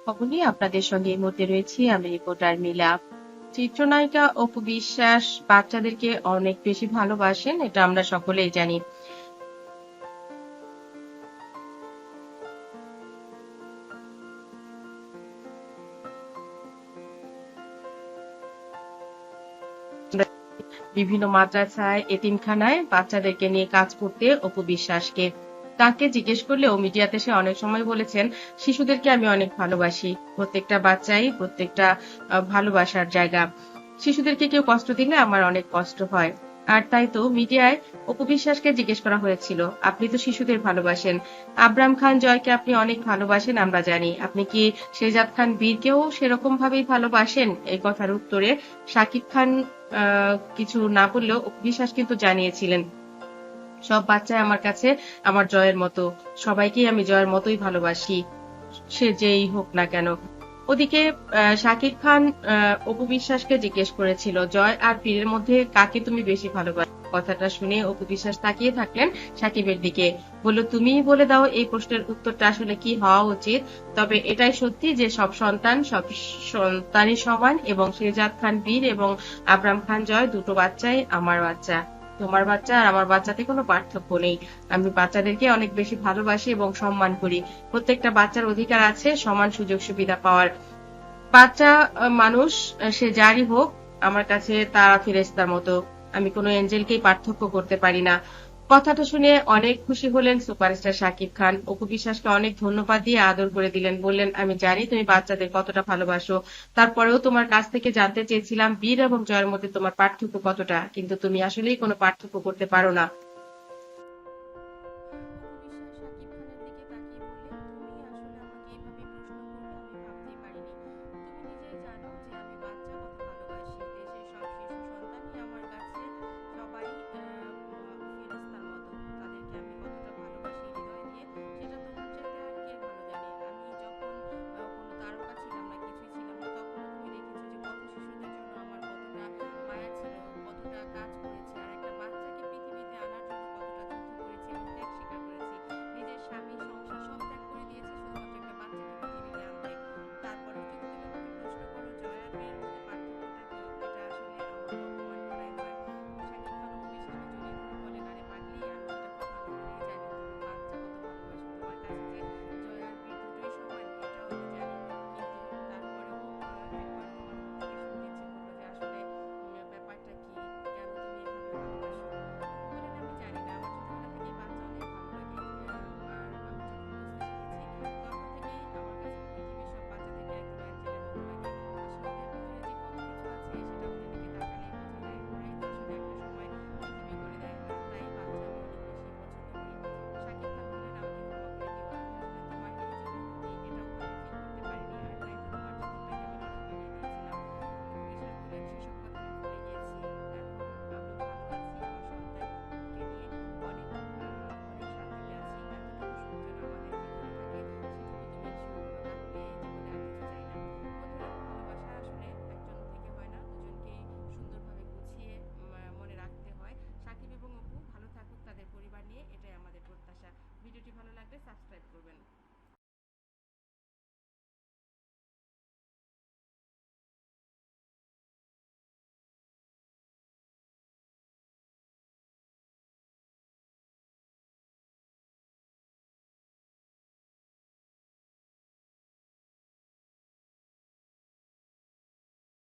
খবর নিয়ে আপনাদের সঙ্গে এই মুহূর্তে রয়েছি আমি রিপোর্টার মিলা। চিত্রনায়িকা অপু বিশ্বাস বাচ্চাদেরকে অনেক বেশি ভালোবাসেন, এটা আমরা সকলেই জানি। বিভিন্ন মাদ্রাসায়, এতিমখানায় বাচ্চাদেরকে নিয়ে কাজ করতে অপু বিশ্বাসকে। তাকে জিজ্ঞেস করলেও মিডিয়াতে সে অনেক সময় বলেছেন, শিশুদেরকে আমি অনেক ভালোবাসি। প্রত্যেকটা বাচ্চাই প্রত্যেকটা ভালোবাসার জায়গা। শিশুদেরকে কেউ কষ্ট দিলে আমার অনেক কষ্ট হয়। আর তাই তো মিডিয়ায় অপু বিশ্বাসকে জিজ্ঞেস করা হয়েছিল, আপনি তো শিশুদের ভালোবাসেন, আবরাম খান জয়কে আপনি অনেক ভালোবাসেন আমরা জানি, আপনি কি শেহজাদ খান বীরকেও সেরকম ভাবেই ভালোবাসেন? এই কথার উত্তরে শাকিব খান কিছু না বললেও অপু বিশ্বাস কিন্তু জানিয়েছিলেন, সব বাচ্চাই আমার কাছে আমার জয়ের মতো, সবাইকেই আমি জয়ের মতোই ভালোবাসি, সে যেই হোক না কেন। ওদিকে শাকিব খান অপু বিশ্বাসকে জিজ্ঞেস করেছিল, জয় আর পীরের মধ্যে কাকে তুমি বেশি ভালোবাসো? কথাটা শুনে অপু বিশ্বাস তাকিয়ে থাকলেন শাকিবের দিকে, বলল, তুমিই বলে দাও এই প্রশ্নের উত্তরটা আসলে কি হওয়া উচিত। তবে এটাই সত্যি যে সব সন্তানই সমান, এবং শেহজাদ খান বীর এবং আবরাম খান জয় দুটো বাচ্চাই আমার বাচ্চা। তোমার বাচ্চা আর আমার বাচ্চাতে কোনো পার্থক্য নেই। আমি বাচ্চাদেরকে অনেক বেশি ভালোবাসি এবং সম্মান করি। প্রত্যেকটা বাচ্চার অধিকার আছে সমান সুযোগ সুবিধা পাওয়ার। বাচ্চা মানুষ, সে যারই হোক, আমার কাছে তারা ফেরেশতার মতো। আমি কোনো এঞ্জেলকেই পার্থক্য করতে পারি না। কথাটা শুনে অনেক খুশি হলেন সুপারস্টার শাকিব খান। অপু বিশ্বাসকে অনেক ধন্যবাদ দিয়ে আদর করে দিলেন। বললেন, আমি জানি তুমি বাচ্চাদের কতটা ভালোবাসো। তারপরেও তোমার কাছ থেকে জানতে চেয়েছিলাম বীর এবং জয়ের মধ্যে তোমার পার্থক্য কতটা, কিন্তু তুমি আসলেই কোনো পার্থক্য করতে পারো না।